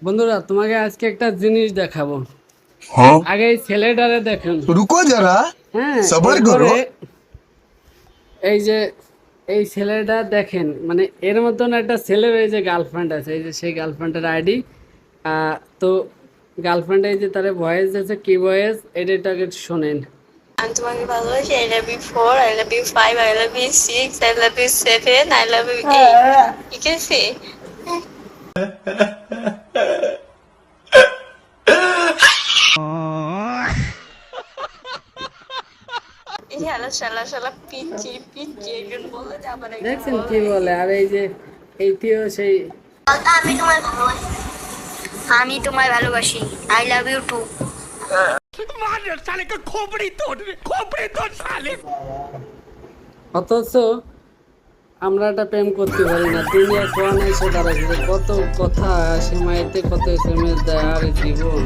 বন্ধুরা তোমাকে আজকে একটা জিনিস দেখাবো। আগে এই ছেলেটারে দেখুন। रुको जरा হ্যাঁ, सबर এরপরে करो। এই যে এই ছেলেটা দেখেন, মানে এর মতন একটা ছেলের এই যে গার্লফ্রেন্ড আছে, এই যে সেই গার্লফ্রেন্ডের আইডি। তো গার্লফ্রেন্ড এই যে তার ভয়েস আছে, কি ভয়েস এটাকে শোনেন। আমি তোমাকে ভালোবাসি। I love you 4, I love you 5, I love you 6, I love you 7, I love you 8, ঠিক আছে? শালা শালা শালা পিচ্ছি পিচ্ছি একজন বলে যে আবার একজন দেখছেন কি বলে বলে। আর এই যে এইটিও সেই আমি তোমায় ভালোবাসি। আমি তোমায় ভালোবাসি। I love you too. অথচ আমরা একটা প্রেম করতে পারি না। দুনিয়া কোয়া নাই সে দাঁড়াচ্ছে, কত কথা সে মাইতে, কত এসএমএস দেয়, আর জীবন।